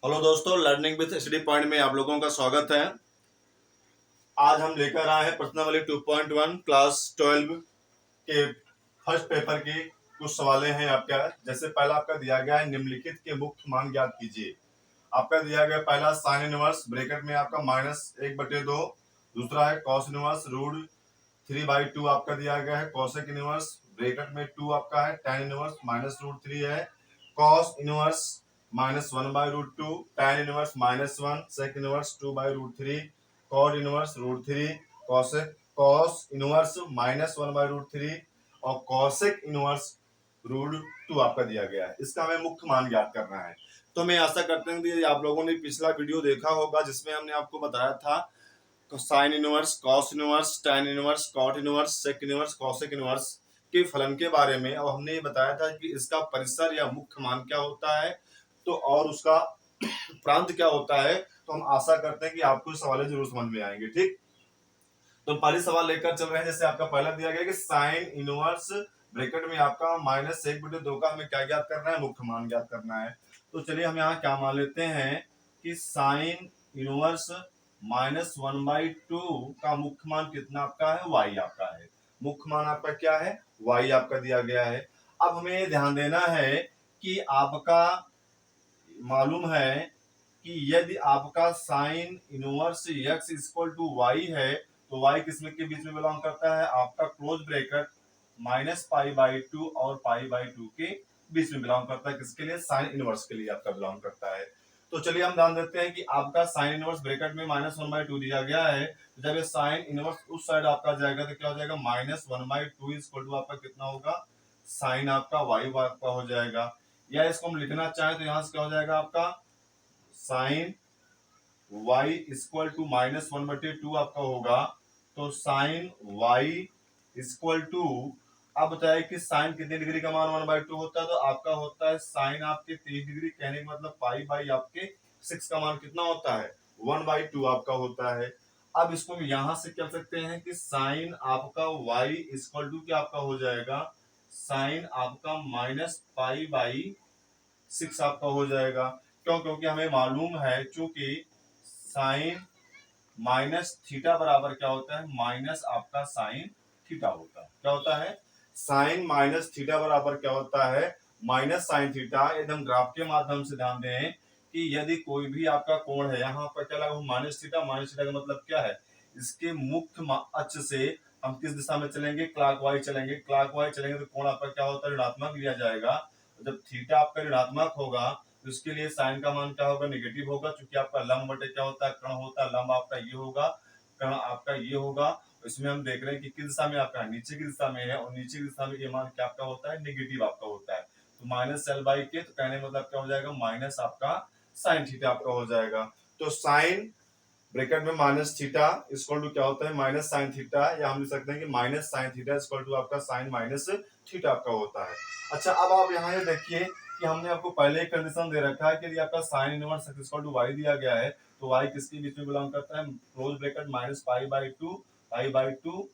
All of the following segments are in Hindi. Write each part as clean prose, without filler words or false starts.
हेलो दोस्तों, लर्निंग विद स्टडी पॉइंट में आप लोगों का स्वागत है। आज हम लेकर आए हैं प्रश्नावली 2.1 क्लास 12 के फर्स्ट पेपर की कुछ सवालें हैं आपका। जैसे पहला आपका दिया गया है निम्नलिखित के मुख्य मान ज्ञात कीजिए। आपका दिया गया पहला साइन इनवर्स ब्रैकेट में आपका -1/2। दूसरा है कॉस इनवर्स √3/2 आपका दिया गया है। कॉसेक इनवर्स ब्रैकेट में 2 आपका है। tan इनवर्स -√3 है। Cos inverse -1/√2, tan inverse -1, sec inverse 2/√3, cot inverse √3, cos inverse -1/√3 और कॉसेक इनवर्स √2 आपका दिया गया है। इसका हमें मुख्य मान ज्ञात करना है। तो मैं आशा करता हूँ कि आप लोगों ने पिछला वीडियो देखा होगा जिसमें हमने आपको बताया था sine inverse, cos inverse, tan inverse, cot inverse, sec inverse, cosec inverse के फलन के बारे में। और हमने ये बताया था कि इसका परिसर या मुख्य मान क्या होता है तो और उसका प्रांत क्या होता है। तो हम आशा करते हैं कि आपको सवाल जरूर समझ में आएंगे। ठीक, तो पहले सवाल लेकर चल रहे हैं। जैसे आपका पहला दिया गया कि साइन इनवर्स ब्रैकेट में आपका -1/2 का हमें क्या ज्ञात करना है, मुख्य मान ज्ञात करना है। तो चलिए हम यहाँ क्या मान लेते हैं कि साइन इनवर्स -1/2 का मुख्य मान कितना आपका है, y आपका है। मुख्य मान आपका क्या है, y आपका दिया गया है। अब हमें ध्यान देना है कि आपका मालूम है कि यदि आपका sine inverse x equal to y है तो y किसमें के बीच में बिलोंग करता है, आपका क्लोज ब्रैकेट -π/2 और π/2 के बीच में बिलोंग करता है। किसके लिए, साइन इनवर्स के लिए आपका बिलोंग करता है। तो चलिए हम ध्यान देते हैं कि आपका साइन इनवर्स ब्रैकेट में -1/2 दिया गया है। जब ये साइन इनवर्स उस साइड आपका जाएगा तो क्या हो जाएगा, -1/2 इक्वल टू आपका कितना होगा, साइन आपका y आपका हो जाएगा। या इसको हम लिखना चाहें तो यहां से क्या हो जाएगा आपका साइन y इक्वल टू -1/2 आपका होगा। तो साइन y इक्वल टू, अब बताइए कि साइन कितने डिग्री का मान 1/2 होता है, तो आपका होता है साइन आपके 30 डिग्री, कहने का मतलब पाई बाई आपके 6 का मान कितना होता है, 1/2 आपका होता है। अब इसको हम यहां से कर सकते हैं कि साइन आपका y इक्वल टू क्या आपका हो जाएगा, साइन आपका -π/6 आपका हो जाएगा। क्यों, क्योंकि हमें मालूम है चूंकि साइन माइनस थीटा बराबर क्या होता है, माइनस आपका साइन थीटा होता है। क्या होता है, साइन माइनस थीटा बराबर क्या होता है, माइनस साइन थीटा। एकदम ग्राफ के माध्यम से ध्यान दें कि यदि कोई भी आपका कोण है, यहाँ पर क्या लगा माइनस थीटा का मतलब क्या है, इसके मुख्य अक्ष से हम किस दिशा में चलेंगे, क्लॉकवाइज चलेंगे। क्लॉकवाइज चलेंगे तो कोण आपका क्या होता है, ऋणात्मक लिया जाएगा। जब थीटा आपका ऋणात्मक होगा तो इसके लिए साइन का मान क्या होगा, नेगेटिव होगा। क्योंकि आपका लंब बटे क्या होता है, कर्ण होता है। लंब आपका ये होगा, कर्ण आपका ये होगा। इसमें हम देख रहे हैं कि किस दिशा में आपका, नीचे की दिशा में है, और नीचे की दिशा में ये मान क्या आपका होता है, नेगेटिव आपका होता है। तो -l/k, तो कहने मतलब क्या हो जाएगा, माइनस आपका साइन थीटा आपका हो जाएगा। तो साइन ब्रैकेट में माइनस थीटा इक्वल टू क्या होता है, माइनस साइन थीटा। या हम लिख सकते हैं कि minus sine theta equal to आपका साइन माइनस थीटा आपका होता है। अच्छा, अब आप यहाँ ये देखिए कि हमने आपको पहले एक कंडीशन दे रखा है कि यदि आपका sine inverse equal to y दिया गया है तो वाई किसके बीच में बिलोंग करता है, क्लोज ब्रैकेट -π/2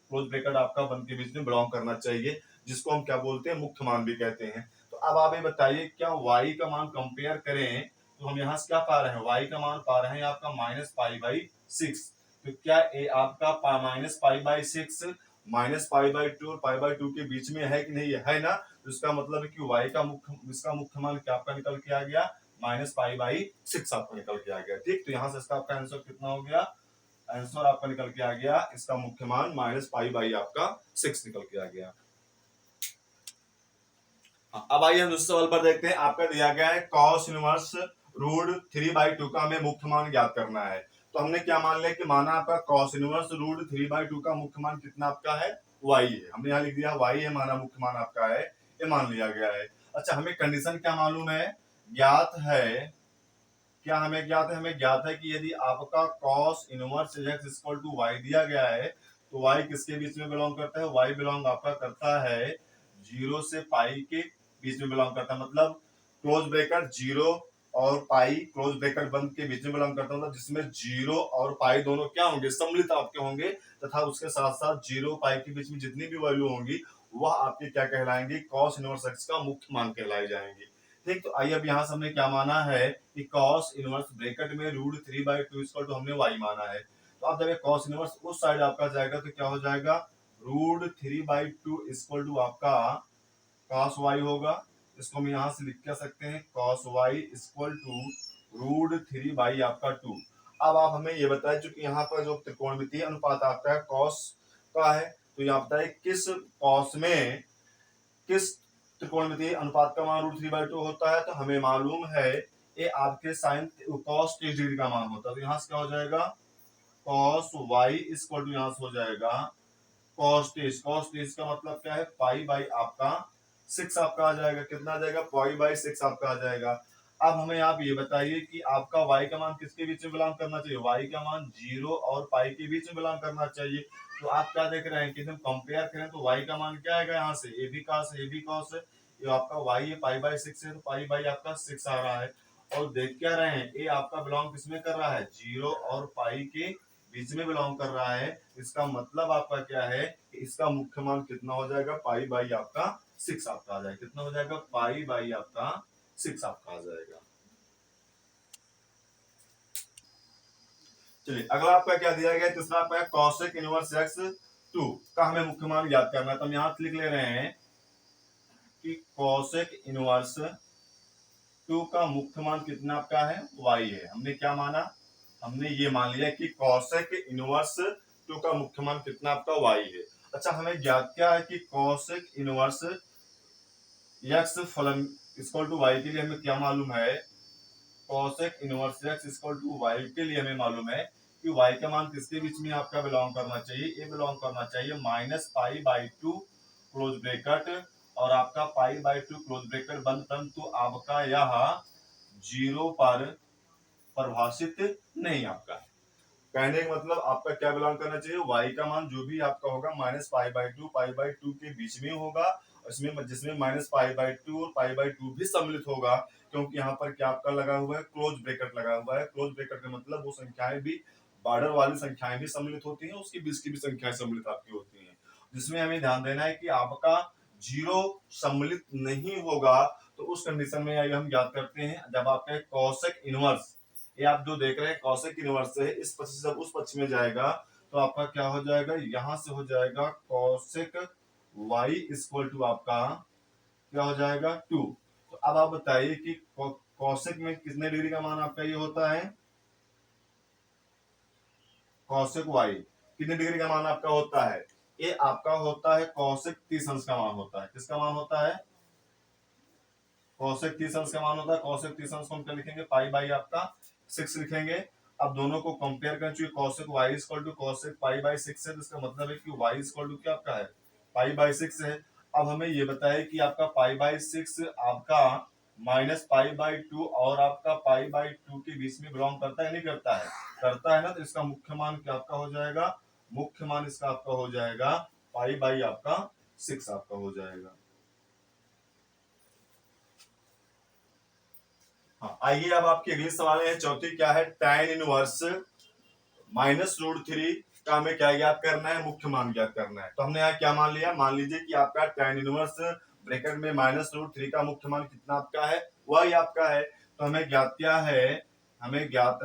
क्लोज ब्रैकेट आपका वन के बीच में बिलोंग करना चाहिए, जिसको हम क्या बोलते हैं, मुख्य मान भी कहते हैं। तो अब आप ये बताइए क्या वाई का मान कंपेयर करें तो हम यहाँ से क्या पा रहे हैं, y का मान पा रहे हैं आपका -π/6। तो क्या ये आपका -π/6 -π/2 और π/2 के बीच में है कि नहीं है ना। तो इसका मतलब है कि y का इसका मुख्य मान क्या आपका निकल के आ गया, -π/6 आपका निकल के आ गया। ठीक, तो यहाँ से इसका आपका आंसर कितना हो गया, आंसर आपका निकल के आ गया, इसका मुख्य मान -π/आपका 6 निकल के आ गया। अब आइए हम दूसरे सवाल पर देखते हैं। आपका दिया गया है cos इनवर्स √3/2 का हमें मुख्य मान ज्ञात करना है। तो हमने क्या मान लिया कि माना आपका cos इनवर्स √3/2 का मुख्य मान कितना आपका है, y है। हमने यहाँ लिख दिया y है, माना मुख्य मान आपका है, ये मान लिया गया है। अच्छा, हमें कंडीशन क्या मालूम है, ज्ञात है, क्या हमें ज्ञात है, हमें ज्ञात है कि यदि आपका cos inverse x equal to y दिया गया है तो y किसके बीच में बिलोंग करता है, y बिलोंग आपका करता है 0 से पाई के बीच में बिलोंग करता है। मतलब क्लोज ब्रैकेट 0 और पाई क्लोज ब्रैकेट बंद के बीच में बिलोंग करता है। मतलब जिसमें 0 और पाई दोनों क्या होंगे, सम्मिलित आपके होंगे, तथा उसके साथ साथ 0 पाई के बीच में जितनी भी वैल्यू होंगी वह आपके क्या कहलाएंगे, cos इनवर्स x का मुख्य मान कहलाए जाएंगे। ठीक, तो आइए अब यहाँ से हमने क्या माना है कि कॉस इनवर्स ब्रैकेट में √3/2 इक्वल टू हमने y माना है। तो अब जब ये कॉस इनवर्स उस साइड आपका जाएगा तो क्या हो जाएगा, √3/2 इक्वल टू आपका कॉस y होगा। इसको हम यहाँ से लिख क्या सकते हैं, कॉस y इक्वल टू √3 आपका 2। अब आप हमें ये बताएं, चूंकि यहाँ पर जो त्रिकोणमितीय अनुपात आता है कॉस का है, तो यहाँ बताए किस कॉस में किस त्रिकोणमितीय अनुपात का मान √3/2 होता है। तो हमें मालूम है ये आपके साइन कॉस 30 डिग्री का मान होता है। तो यहाँ से क्या हो जाएगा, कॉस y इक्वल टू यहाँ से हो जाएगा कॉस 30। कॉस 30 का मतलब क्या है, आपका 6 आपका आ जाएगा। कितना आ जाएगा, π/6 आपका आ जाएगा। अब हमें आप ये बताइए कि आपका y का मान किसके बीच में बिलोंग करना चाहिए, y का मान 0 और पाई के बीच में बिलोंग करना चाहिए। तो आप क्या देख रहे हैं कि जब कंपेयर करें तो y का मान क्या आएगा, यहाँ से ए बी कॉस है, ये आपका y है π/6 है, तो आपका 6 आ रहा है। और देख क्या रहे हैं, ये आपका बिलोंग किसमें कर रहा है, 0 और पाई के बीच में बिलोंग कर रहा है। इसका मतलब आपका क्या है, इसका मुख्य मान कितना हो जाएगा, आपका 6 आपका आ जाएगा। कितना हो जाएगा, आपका 6 आपका आ जाएगा। चलिए अगला आपका क्या दिया गया, तीसरा आपका कॉसेक इनवर्स x 2 का हमें मुख्य मान याद करना है। तो हम यहाँ लिख ले रहे हैं कि कॉसेक इनवर्स 2 का मुख्य मान कितना आपका है, y है। हमने क्या माना, हमने ये मान लिया कि कॉसेक इनवर्स 2 का मुख्य मान कितना आपका y है। अच्छा, हमें ज्ञात क्या है कि कॉसेक इनवर्स x फलन इक्वल टू y के लिए हमें क्या मालूम है, cosec inverse x equal to y के लिए हमें मालूम है कि y का मान किसके बीच में आपका बिलोंग करना चाहिए, ये बिलोंग करना चाहिए -π/2 क्लोज ब्रैकेट और आपका π/2 क्लोज ब्रैकेट बंद, परंतु आपका यह 0 पर परिभाषित नहीं। आपका कहने का मतलब आपका क्या बिलोंग करना चाहिए, y का मान जो भी आपका होगा -π/2 के बीच में होगा, इसमें जिसमें -π/2 और π/2 भी सम्मिलित होगा, क्योंकि यहाँ पर क्या आपका लगा हुआ है, क्लोज ब्रैकेट लगा हुआ है। क्लोज ब्रैकेट का मतलब वो संख्याएं भी, बॉर्डर वाली संख्याएं भी सम्मिलित होती हैं, उसके बीच की भी संख्याएं सम्मिलित आपकी होती हैं। जिसमें हमें ध्यान देना है कि आपका 0 सम्मिलित नहीं होगा। तो उस कंडीशन में आइए हम याद करते हैं, जब आपका कॉसेक इनवर्स, ये आप जो देख रहे हैं कॉसेक इनवर्स है, इस पक्ष से जब उस पक्ष में जाएगा तो आपका क्या हो जाएगा, यहां से हो जाएगा कॉसेक y इक्वल टू आपका क्या हो जाएगा 2। तो अब आप बताइए कि कॉसेक में कितने डिग्री का मान आपका ये होता है, कॉसेक y कितने डिग्री का मान आपका होता है, ये आपका होता है कॉसेक 30 अंश का मान होता है। किसका मान होता है, कॉसेक 30 अंश का मान होता है। कॉसेक 30 अंश को हम क्या लिखेंगे, आपका 6 लिखेंगे। अब दोनों को कंपेयर करें, चूंकि cosec y equal to cosec π/6 है, तो इसका मतलब है कि y इक्वल टू क्या आपका है, π/6 है। अब हमें ये बताए कि आपका π/6 आपका -π/2 और आपका π/2 के बीच में बिलोंग करता है नहीं करता है, करता है ना। तो इसका मुख्य मान क्या आपका हो जाएगा, मुख्य मान इसका आपका हो जाएगा आपका 6 आपका हो जाएगा। हाँ, आइए अब आपकी अगली सवाल है, चौथी क्या है, tan इनवर्स -√3 का हमें क्या ज्ञात करना है, मुख्य मान ज्ञात करना है। तो हमने यहाँ क्या मान लिया, मान लीजिए कि आपका tan इनवर्स ब्रैकेट में -√3 का मुख्य मान कितना आपका है, वही आपका है। तो हमें ज्ञात क्या है, हमें ज्ञात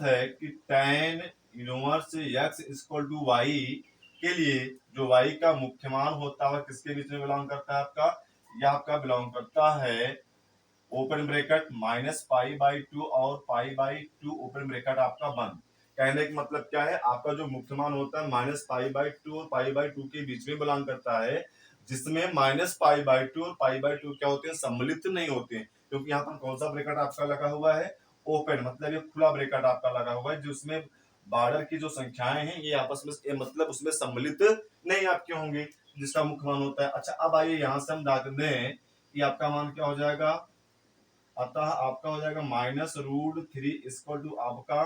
है कि tan inverse x equal to y के लिए जो y का मुख्य मान होता है किसके बीच में बिलोंग करता है, आपका यह आपका बिलोंग करता है ओपन ब्रैकेट -π/2 और π/2 ओपन ब्रैकेट आपका बंद। कहने का मतलब क्या है, आपका जो मुख्य मान होता है -π/2 और π/2 के बीच में बिलोंग करता है, जिसमें -π/2 और π/2 क्या होते हैं, सम्मिलित नहीं होते हैं। क्योंकि यहाँ पर कौन सा ब्रैकेट आपका लगा हुआ है, ओपन, मतलब ये खुला ब्रैकेट आपका लगा हुआ है, जिसमें बॉर्डर की जो संख्याएं हैं ये आपस में मतलब उसमें सम्मिलित नहीं आपके होंगे, जिसका मुख्य मान होता है। अच्छा, अब आइए यहाँ से हम दाग दें कि आपका मान क्या हो जाएगा, अतः आपका हो जाएगा -√3 इक्वल टू आपका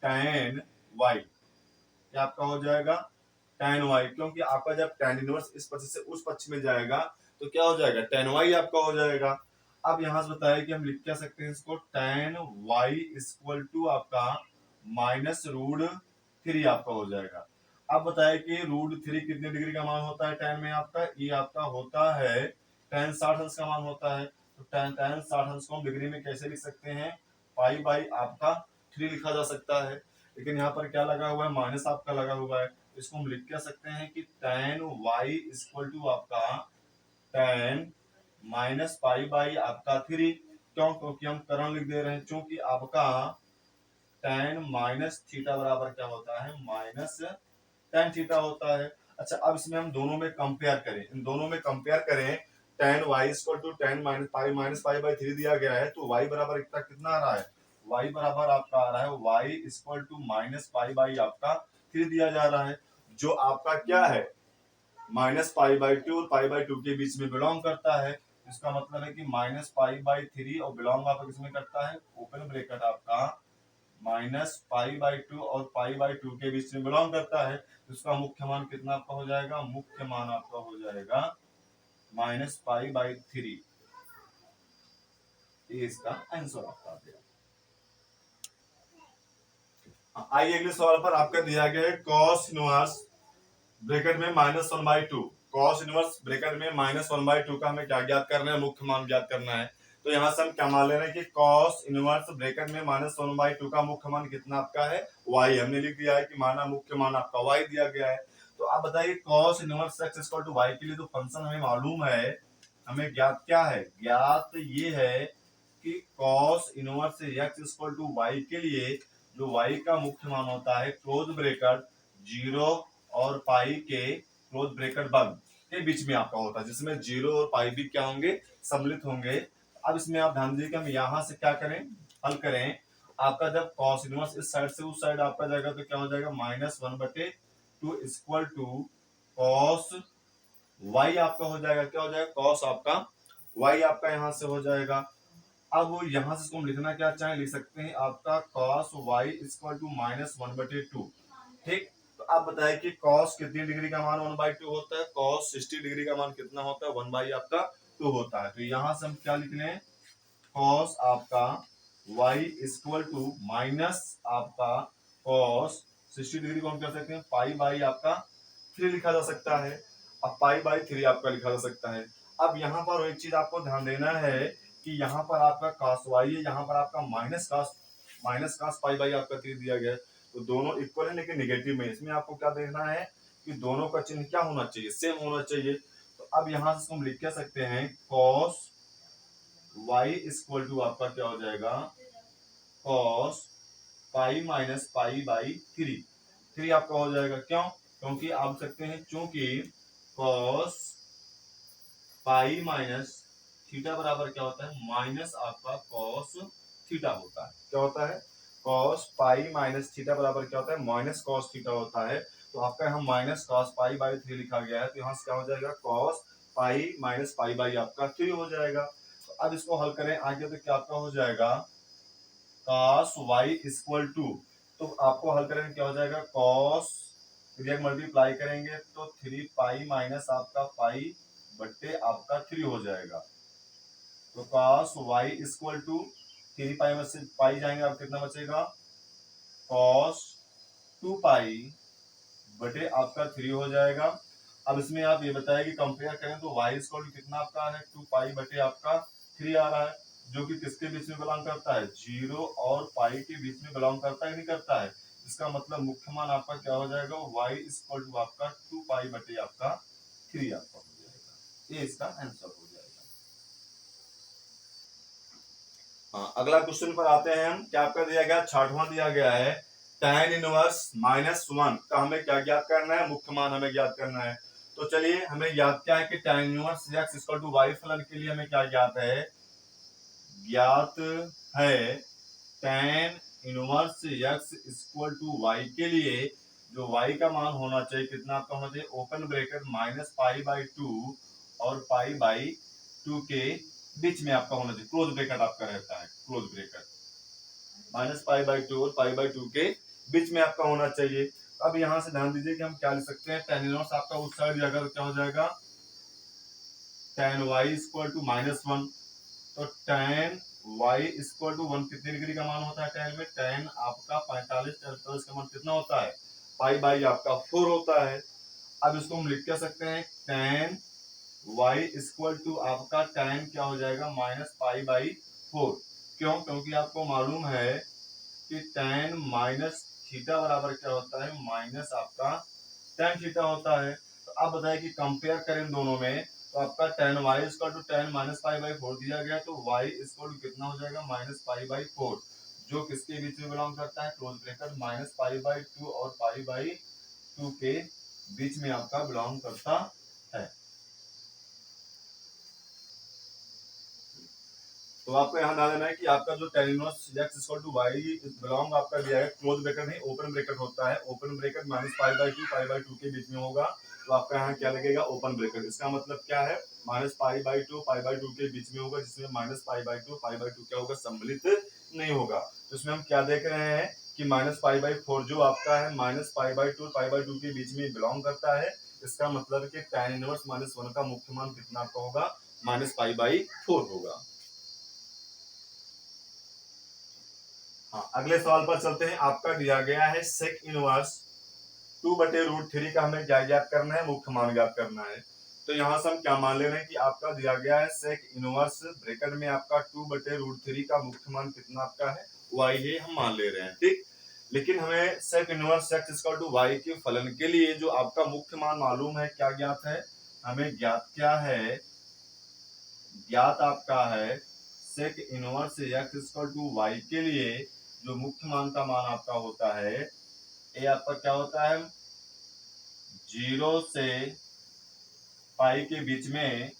tan y, क्या आपका हो जाएगा tan y, क्योंकि आपका जब tan इनवर्स इस पक्ष से उस पक्ष में जाएगा तो क्या हो जाएगा, tan y आपका हो जाएगा। अब यहां से बताया कि हम लिख क्या सकते हैं इसको, tan y इक्वल टू आपका -√3 आपका हो जाएगा। अब बताया कि √3 कितने डिग्री का मान होता है tan में आपका, ये आपका होता है tan 60 अंश का मान होता है, तो tan 60 अंश को हम डिग्री में कैसे लिख सकते हैं, पाई बाई आपका 3 लिखा जा सकता है। लेकिन यहाँ पर क्या लगा हुआ है, माइनस आपका लगा हुआ है, इसको हम लिख क्या सकते हैं कि tan y इक्वल टू आपका tan माइनस पाई बाई आपका 3। क्यों, क्योंकि हम करण लिख दे रहे हैं, क्योंकि आपका tan माइनस थीटा बराबर क्या होता है, माइनस tan थीटा होता है। अच्छा, अब इसमें हम दोनों में कंपेयर करें, इन दोनों में कंपेयर करें, tan y equal to tan minus pi by 3 दिया गया है, तो y बराबर कितना आ रहा है, y बराबर आपका आ रहा है y equal to minus pi by आपका 3 दिया जा रहा है, जो आपका क्या है, माइनस पाई बाई 2 और पाई बाई 2 के बीच में बिलोंग करता है। इसका मतलब है कि माइनस पाई बाई 3 और बिलोंग आपका किसमें करता है, ओपन ब्रेकेट आपका माइनस पाई बाई 2 और पाई बाई 2 के बीच में बिलोंग करता है। तो इसका मुख्य मान कितना आपका हो जाएगा, मुख्य मान आपका हो जाएगा माइनस पाई बाई 3। ये इसका आंसर आपका आ गया। आइए अगले सवाल पर आपका दिया गया है cos इनवर्स ब्रैकेट में -1/2, cos इनवर्स ब्रैकेट में -1/2 का हमें क्या ज्ञात करना है, मुख्य मान ज्ञात करना है। तो यहाँ से हम क्या मान ले रहे हैं कि cos इनवर्स ब्रैकेट में -1/2 का मुख्य मान कितना आपका है, y। हमने लिख दिया है कि माना मुख्य मान आपका y दिया गया है। तो आप बताइए cos inverse x equal to y के लिए जो फंक्शन हमें मालूम है, हमें ज्ञात क्या है, ज्ञात ये है कि cos inverse x equal to y के लिए जो y का मुख्य मान होता है, क्लोज ब्रैकेट 0 और पाई के क्लोज ब्रैकेट बंद के बीच में आपका होता है, जिसमें 0 और पाई भी क्या होंगे, सम्मिलित होंगे। अब इसमें आप ध्यान दीजिए कि हम यहां से क्या करें, हल करें। आपका जब cos इनवर्स इस साइड से उस साइड आपका जाएगा तो क्या हो जाएगा, -1/2 इक्वल टू cos y आपका हो जाएगा, क्या हो जाएगा, cos आपका y आपका यहां से हो जाएगा। अब यहां से इसको हम लिखना क्या चाहें, लिख सकते हैं आपका cos y इक्वल टू -1/2। ठीक, तो आप बताएं कि cos कितनी डिग्री का मान 1/2 होता है, cos 60 डिग्री का मान कितना होता है, 1/2 होता है। तो यहां से हम क्या लिख लें, cos आपका y इक्वल टू माइनस आपका cos 60 डिग्री को हम क्या सकते हैं, पाई बाई आपका 3 लिखा जा सकता है। अब पाई बाई 3 आपका लिखा जा सकता है। अब यहाँ पर एक चीज आपको ध्यान देना है कि यहाँ पर आपका cos y है, यहाँ पर आपका माइनस cos पाई बाई आपका 3 दिया गया है। तो दोनों इक्वल है लेकिन निगेटिव में, इसमें आपको क्या देखना है कि दोनों का चिन्ह क्या होना चाहिए, सेम होना चाहिए। तो अब यहाँ से हम लिख क्या सकते हैं, cos y इक्वल टू आपका क्या हो जाएगा, cos pi minus pi by 3 आपका हो जाएगा। क्यों, क्योंकि आप सकते हैं क्योंकि cos पाई माइनस थीटा बराबर क्या होता है, माइनस आपका cos थीटा होता है। क्या होता है, cos पाई माइनस थीटा बराबर क्या होता है, माइनस cos थीटा होता है। तो आपका यहाँ माइनस cos पाई बाई 3 लिखा गया है, तो यहाँ से क्या हो जाएगा, cos pi minus pi by आपका 3 हो जाएगा। तो अब इसको हल करें आगे, तो क्या आपका हो जाएगा, cos y इक्वल टू, तो आपको हल करेंगे क्या हो जाएगा, cos मल्टीप्लाई करेंगे तो 3 पाई माइनस आपका पाई बट्टे आपका 3 हो जाएगा। तो cos y इक्वल टू 3 पाई में से पाई जाएंगे, अब कितना बचेगा, cos 2 पाई बटे आपका 3 हो जाएगा। अब इसमें आप ये बताइए कि कंपेयर करें तो y इक्वल टू कितना आपका आ रहा है, 2 पाई बटे आपका 3 आ रहा है, जो कि किसके बीच में बिलोंग करता है, 0 और पाई के बीच में बिलोंग करता है, नहीं करता है। इसका मतलब मुख्य मान आपका क्या हो जाएगा, y इक्वल टू आपका 2 पाई बटे आपका 3 आपका हो जाएगा। ये इसका आंसर हो जाएगा। हाँ, अगला क्वेश्चन पर आते हैं हम। क्या आपका दिया गया, 6वां दिया गया है tan इनवर्स -1 का हमें क्या ज्ञात करना है, मुख्य मान हमें ज्ञात करना है। तो चलिए, हमें ज्ञात क्या है कि tan inverse x equal to y फलन के लिए हमें क्या ज्ञात है, ज्ञात है tan inverse x equal to y के लिए जो y का मान होना चाहिए, कितना आपका होना चाहिए, ओपन ब्रैकेट -पाई/2 और पाई/2 के बीच में आपका होना चाहिए, क्लोज ब्रैकेट आपका रहता है, क्लोज ब्रैकेट -पाई/2 और पाई/2 के बीच में आपका होना चाहिए। अब यहां से ध्यान दीजिए कि हम क्या लिख सकते हैं, tan इनवर्स आपका उस साइड जाएगा तो क्या हो जाएगा, tan y इक्वल टू -1। तो tan y इक्वल टू 1 कितनी डिग्री का मान होता है, tan में tan आपका 45 का मान कितना होता है, पाई बाई आपका 4 होता है। अब इसको हम लिख क्या सकते हैं, tan y इक्वल टू आपका tan क्या हो जाएगा -π/4। क्यों? क्योंकि आपको मालूम है कि tan माइनस थीटा बराबर क्या होता है, माइनस आपका tan थीटा होता है। तो आप बताइए कि कंपेयर करें दोनों में, तो आपका tan y equal to tan -π/4 दिया गया, तो y इक्वल टू कितना हो जाएगा -π/4, जो किसके बीच में बिलोंग करता है, क्लोज ब्रैकेट -π/2 और π/2 के बीच में आपका बिलोंग करता है। तो आपको यहाँ ध्यान देना है कि आपका जो tan inverse x equal to y belong आपका दिया है, क्लोज ब्रैकेट नहीं ओपन ब्रैकेट होता है, ओपन ब्रैकेट -π/2 के बीच में होगा, तो आपका यहाँ क्या लगेगा, ओपन ब्रैकेट। इसका मतलब क्या है, -π/2 के बीच में होगा, जिसमें -π/2 क्या होगा, सम्मिलित नहीं होगा। तो इसमें हम क्या देख रहे हैं कि -π/4 जो आपका है -π/2 के बीच में बिलोंग करता है। इसका मतलब कि tan इनवर्स -1 का मुख्य मान कितना आपका होगा, -π/4 होगा। हाँ, अगले सवाल पर चलते हैं। आपका दिया गया है सेक इनवर्स 2/√3 का हमें क्या ज्ञात करना है, मुख्य मान ज्ञात करना है। तो यहाँ से हम क्या मान ले रहे हैं कि आपका दिया गया है सेक इनवर्स ब्रैकेट में आपका 2/√3 का मुख्य मान कितना आपका है, y है, हम मान ले रहे हैं, ठीक। लेकिन हमें sec inverse x equal to y के फलन के लिए जो आपका मुख्य मान मालूम है, क्या ज्ञात है, हमें ज्ञात क्या है, ज्ञात आपका है sec inverse x equal to y के लिए जो मुख्य मान का मान आपका होता है, ये आपका क्या होता है, 0 से पाई के बीच में,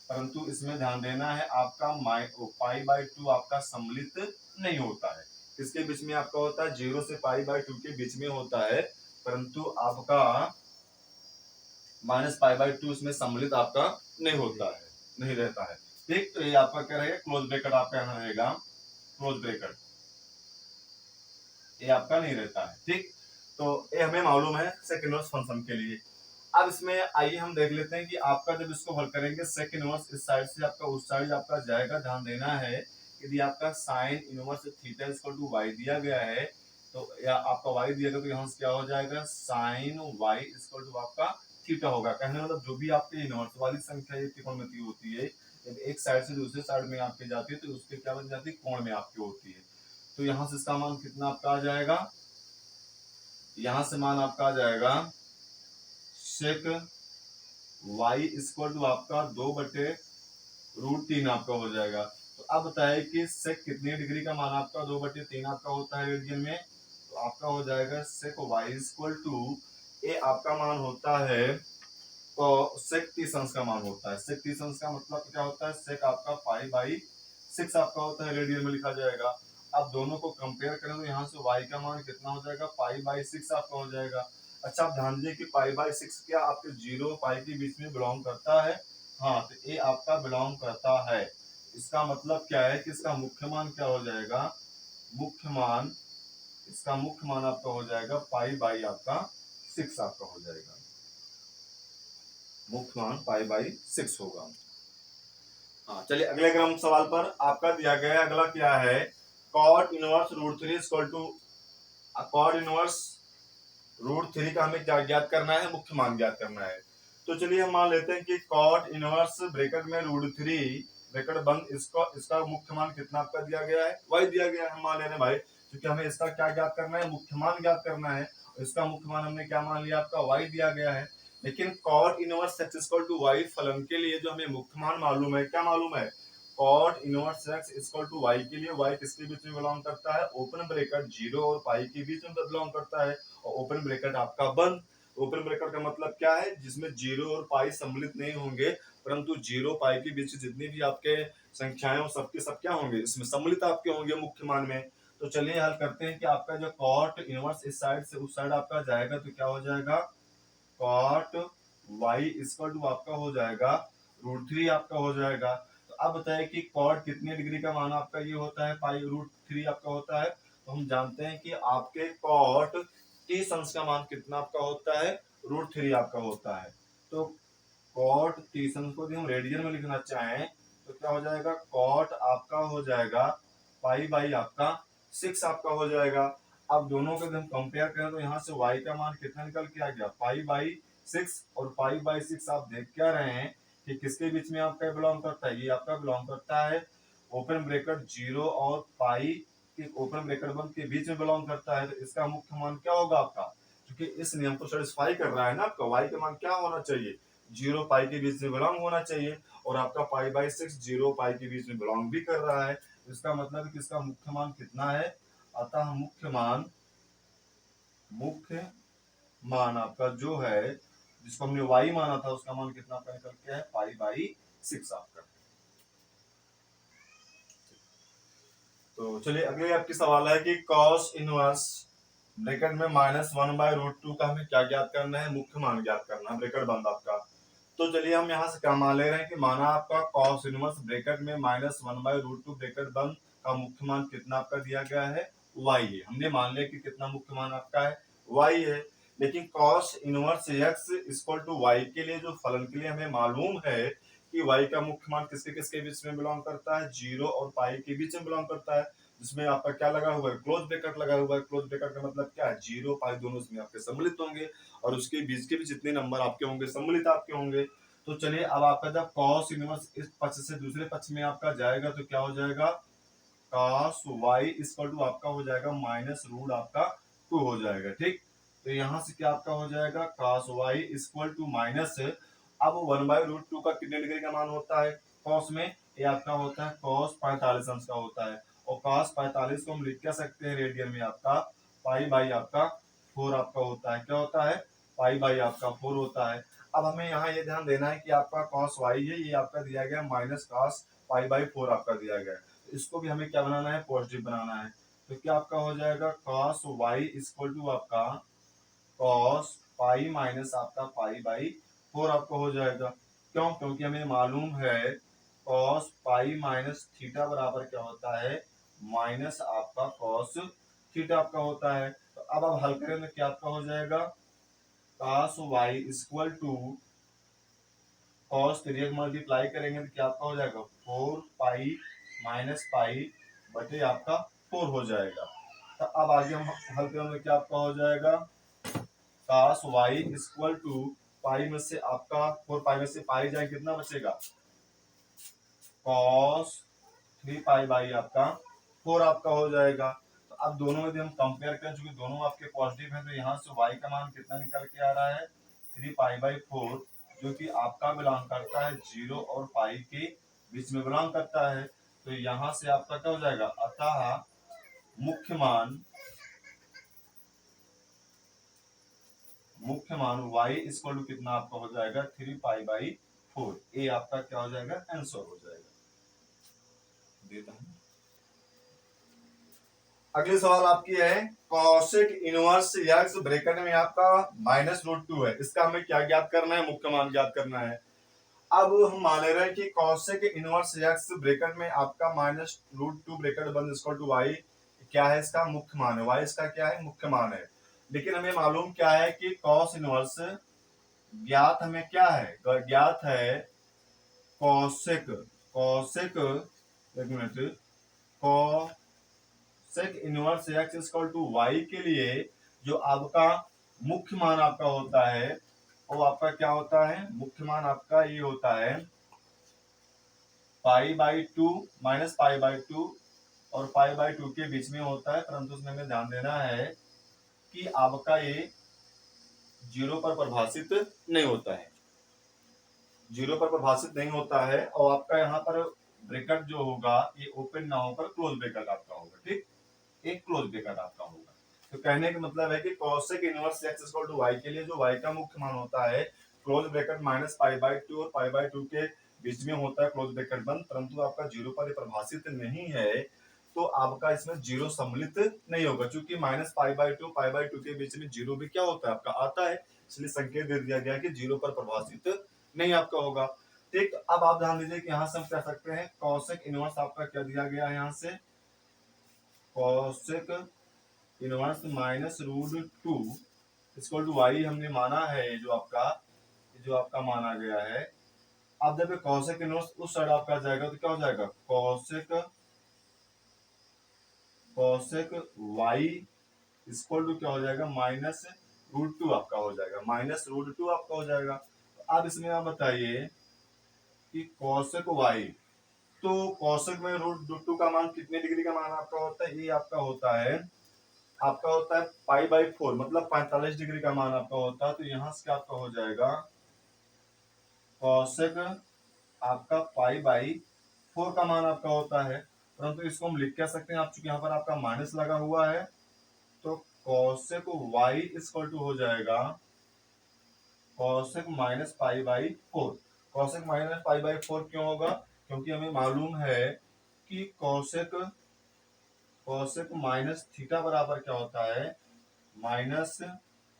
परंतु इसमें ध्यान देना है आपका π/2 आपका सम्मिलित नहीं होता है। किसके बीच में आपका होता है, 0 से π/2 के बीच में होता है, परंतु आपका -π/2 इसमें सम्मिलित आपका नहीं होता है, नहीं रहता है, ठीक। तो ये आपका क्या रहेगा, क्लोज ब्रैकेट आपका यहाँ रहेगा, क्लोज ब्रैकेट ये आपका नहीं रहता है, ठीक। तो ये हमें मालूम है सेक इनवर्स फंक्शन के लिए। अब इसमें आइए हम देख लेते हैं कि आपका जब इसको हल करेंगे, सेक इनवर्स इस साइड से आपका उस साइड आपका जाएगा। ध्यान देना है यदि आपका sine inverse theta equal to y दिया गया है, तो या आपका y दिया गया, तो यहाँ से क्या हो जाएगा, साइन y इक्वल टू आपका थीटा होगा। कहने मतलब जो भी आपकी इनवर्स वाली संख्या ये त्रिकोणमिति होती है, जब एक साइड से दूसरे साइड में आपकी जाती है, तो उसके क्या बन जाती है, कोण में आपकी होती है। तो यहाँ से इसका मान कितना आपका आ जाएगा, यहाँ से मान आपका आ जाएगा सेक y इक्वल टू आपका 2/√3 आपका हो जाएगा। तो अब बताए कि सेक कितने डिग्री का मान आपका 2/3 आपका होता है रेडियन में, तो आपका हो जाएगा सेक y इक्वल टू, ये आपका मान होता है, तो सेक 30 अंश का मान होता है। सेक 30 अंश का मतलब क्या होता है, सेक आपका π/6 आपका होता है, रेडियन में लिखा जाएगा। अब दोनों को कंपेयर करें तो यहाँ से y का मान कितना हो जाएगा, π/6 आपका हो जाएगा। अच्छा, आप ध्यान दीजिए कि π/6 क्या आपके 0 और पाई के बीच में बिलोंग करता है। हाँ, तो ये आपका बिलोंग करता है। इसका मतलब क्या है कि इसका मुख्य मान क्या हो जाएगा, मुख्य मान, इसका मुख्य मान आपका हो जाएगा π/आपका 6 आपका हो जाएगा, मुख्य मान π/6 होगा। हाँ, चलिए अगले क्रम सवाल पर आपका दिया गया है। अगला क्या है, cot inverse √3 equal to, cot inverse √3 का हमें क्या ज्ञात करना है, मुख्य मान ज्ञात करना है। तो चलिए हम मान लेते हैं कि कॉट इनवर्स ब्रैकेट में √3 ब्रैकेट बंद, इसका मुख्य मान कितना आपका दिया गया है, y दिया गया है। हम मान ले रहे हैं भाई, क्योंकि हमें इसका क्या ज्ञात करना है, मुख्य मान ज्ञात करना है। इसका मुख्य मान हमने क्या मान लिया, आपका y दिया गया है। लेकिन cot inverse x equal to y फलन के लिए जो हमें मुख्य मान मालूम है, क्या मालूम है, cot inverse x equal to y के लिए y किसके बीच में बिलोंग करता है, ओपन ब्रैकेट 0 और पाई के बीच में बिलोंग करता है, और ओपन ब्रैकेट आपका बंद। ओपन ब्रैकेट का मतलब क्या है, जिसमें 0 और पाई सम्मिलित नहीं होंगे, परंतु 0 पाई के बीच जितनी भी आपके संख्याएं वो सबके सब क्या होंगे, इसमें सम्मिलित आपके होंगे मुख्य मान में। तो चलिए हल करते हैं कि आपका जो कॉट इनवर्स इस साइड से उस साइड आपका जाएगा, तो क्या हो जाएगा, कॉट y इक्वल टू आपका हो जाएगा √3 आपका हो जाएगा। तो अब बताइए कि कॉट कितने डिग्री का मान आपका ये होता है, π/√3 आपका होता है। तो हम जानते हैं कि आपके कॉट 30 अंश का मान कितना आपका होता है, √3 आपका होता है। तो कॉट 30 अंश को यदि हम रेडियन में लिखना चाहें, तो क्या हो जाएगा, कॉट आपका हो जाएगा π/आपका 6 आपका हो जाएगा। अब दोनों को हम कंपेयर करें, तो यहाँ से y का मान कितना निकल के आ गया, π/6, और π/6 आप देख क्या रहे हैं कि किसके बीच में आपका बिलोंग करता है, ये आपका बिलोंग करता है ओपन ब्रैकेट 0 और पाई के ओपन ब्रैकेट बंद के बीच में बिलोंग करता है। तो इसका मुख्य मान क्या होगा आपका, क्योंकि इस नियम को सेटिस्फाई कर रहा है ना आपका, y का मान क्या होना चाहिए, 0 पाई के बीच में बिलोंग होना चाहिए, और आपका पाई बाई 6 0 पाई के बीच में बिलोंग भी कर रहा है। इसका मतलब कि इसका मुख्य मान कितना है, अतः मुख्य मान आपका जो है, जिसको हमने y माना था, उसका मान कितना आपका निकल के है, पाई बाई 6 आपका। तो चलिए अगले आपकी सवाल है कि cos इनवर्स ब्रैकेट में -1/√2 का हमें क्या ज्ञात करना है, मुख्य मान ज्ञात करना है, ब्रैकेट बंद आपका। तो चलिए हम यहाँ से क्या मान ले रहे हैं कि माना आपका cos इनवर्स ब्रैकेट में -1/√2 ब्रैकेट बंद का मुख्य मान कितना आपका दिया गया है, y है। हमने मान लिया कि कितना मुख्य मान आपका है, y है। लेकिन cos inverse x equal to y के लिए, जो फलन के लिए हमें मालूम है कि y का मुख्य मान किसके किसके बीच में बिलोंग करता है, 0 और पाई के बीच में बिलोंग करता है, जिसमें आपका क्या लगा हुआ है, क्लोज ब्रैकेट लगा हुआ है। क्लोज ब्रैकेट का मतलब क्या है, 0 पाई दोनों इसमें आपके सम्मिलित होंगे, और उसके बीच के भी जितने नंबर आपके होंगे सम्मिलित आपके होंगे। तो चलिए अब आपका जब cos इनवर्स इस पक्ष से दूसरे पक्ष में आपका जाएगा तो क्या हो जाएगा, cos y इक्वल टू आपका हो जाएगा -रूट आपका 2 हो जाएगा। ठीक, तो यहाँ से क्या आपका हो जाएगा, cos y equal to minus, अब 1/√2 का कितने डिग्री का मान होता है cos में, ये आपका होता है cos 45 अंश का होता है, और cos 45 को हम लिख क्या सकते हैं रेडियन में, आपका पाई बाई आपका 4 आपका होता है, क्या होता है, पाई बाई आपका 4 होता है। अब हमें यहाँ ये ध्यान देना है कि आपका cos y है, ये आपका दिया गया माइनस cos पाई बाई 4 आपका दिया गया है, इसको भी हमें क्या बनाना है, पॉजिटिव बनाना है। तो क्या आपका हो जाएगा, cos y इक्वल टू आपका cos पाई माइनस आपका पाई बाई 4 आपका हो जाएगा। क्यों, क्योंकि हमें मालूम है cos पाई माइनस थीटा बराबर क्या होता है, माइनस आपका cos थीटा आपका होता है। तो अब आप हल करें तो क्या आपका हो जाएगा, cos y equal to cos 3 multiply करेंगे तो क्या आपका हो जाएगा, 4 पाई माइनस पाई बटे आपका 4 हो जाएगा। तो अब आगे हम हल करेंगे क्या आपका हो जाएगा, cos y इक्वल टू पाई में से आपका 4 पाई में से पाई जाए कितना बचेगा, cos 3 पाई बाई आपका 4 आपका हो जाएगा। तो अब दोनों में हम कंपेयर करें, चूंकि दोनों आपके पॉजिटिव है, तो यहाँ से y का मान कितना निकल के आ रहा है, 3 पाई बाई 4, जो कि आपका बिलोंग करता है 0 और पाई के बीच में बिलोंग करता है। तो यहाँ से आपका क्या हो जाएगा, अतः मुख्य मान y इक्वल टू कितना आपका हो जाएगा, 3 पाई बाई 4। ये आपका क्या हो जाएगा, आंसर हो जाएगा। देता हूं, अगली सवाल आपकी है, कॉसेक इनवर्स x ब्रैकेट में आपका -√2 है, इसका हमें क्या ज्ञात करना है, मुख्य मान ज्ञात करना है। अब हम मान ले रहे हैं कि कॉसेक इनवर्स x ब्रैकेट में आपका -√2 ब्रैकेट बंद इक्वल टू y क्या है, इसका मुख्य मान है, y इसका क्या है, मुख्य मान है। लेकिन हमें मालूम क्या है कि कॉस इनवर्स ज्ञात हमें क्या है, ज्ञात है कॉसेक कॉसेक एक minute, cosec inverse x equal to y के लिए जो आपका मुख्य मान आपका होता है, वो आपका क्या होता है, मुख्य मान आपका ये होता है pi by 2 minus pi by 2 और पाई बाई 2 के बीच में होता है, परंतु उसमें हमें ध्यान देना है कि आपका ये 0 पर परिभाषित नहीं होता है, 0 पर परिभाषित नहीं होता है, और आपका यहाँ पर ब्रैकेट जो होगा ये ओपन ना होकर क्लोज ब्रैकेट आपका होगा। ठीक, एक क्लोज ब्रैकेट आपका होगा। तो कहने का मतलब है कि cosec inverse x equal to y के लिए जो y का मुख्य मान होता है close bracket minus pi by 2 और पाई बाई 2 के बीच में होता है क्लोज ब्रैकेट बंद, परंतु आपका 0 पर परिभाषित नहीं है, तो आपका इसमें 0 सम्मिलित नहीं होगा, क्योंकि minus pi by 2 pi by 2 के बीच में 0 भी क्या होता है, आपका आता है, इसलिए संकेत दे दिया गया कि 0 पर परिभाषित नहीं आपका होगा। ठीक, अब आप ध्यान दीजिए कि यहाँ से हम कह सकते हैं cosec इनवर्स आपका क्या दिया गया है, यहाँ से cosec inverse -√2 equal to y हमने माना है, जो आपका माना गया है। अब जब cosec इनवर्स उस साइड आपका जाएगा तो क्या हो जाएगा, cosec y इक्वल टू क्या हो जाएगा, -√2 आपका हो जाएगा, -√2 आपका हो जाएगा। तो अब इसमें आप बताइए कि कॉसेक वाई, तो कॉसेक में √2 का मान कितने डिग्री का मान आपका होता है, ये आपका होता है पाई/4, मतलब 45 डिग्री का मान आपका होता है। तो यहाँ से आपका हो जाएगा कॉसेक आपका पाई/4 का मान आपका होता है, परंतु इसको हम लिख क्या सकते हैं, आप चूंकि यहाँ पर आपका माइनस लगा हुआ है, तो कॉसेक वाई इक्वल टू हो जाएगा कॉसेक -पाई/4। कॉसेक -पाई/4 क्यों होगा, क्योंकि हमें मालूम है कि कॉसेक कॉसेक माइनस थीटा बराबर क्या होता है, माइनस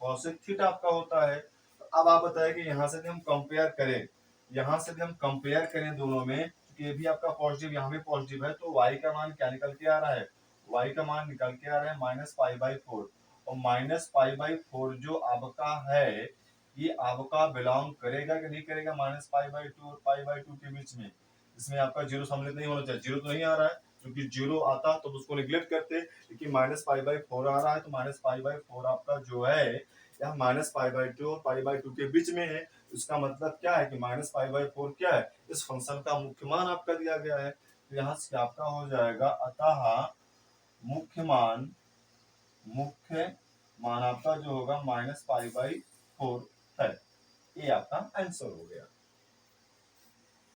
कॉसेक थीटा आपका होता है। तो अब आप बताएं कि यहाँ से हम कंपेयर करें, यहाँ से हम कंपेयर करें दोनों में, क्योंकि ये भी आपका पॉजिटिव यहाँ भी पॉजिटिव है, तो y का मान क्या निकल के आ रहा है, y का मान निकल के आ रहा है -पाई/4। और -पाई/4 जो आपका है, ये आपका बिलोंग करेगा कि नहीं करेगा -पाई/2 और पाई/2 के बीच में। इसमें आपका जीरो सम्मिलित नहीं होना चाहिए, जीरो तो नहीं आ रहा है, क्योंकि जीरो आता तो उसको निग्लेक्ट करते, क्योंकि -पाई/4 आ रहा है, तो -पाई/4 आपका जो है यहाँ -पाई/2 और पाई/2 के बीच में है। इसका मतलब क्या है कि -पाई/4 क्या है, इस फंक्शन का मुख्य मान आपका दिया गया है। तो यहाँ से आपका हो जाएगा, अतः मुख्य मान आपका जो होगा -पाई/4 है। ये आपका आंसर हो गया।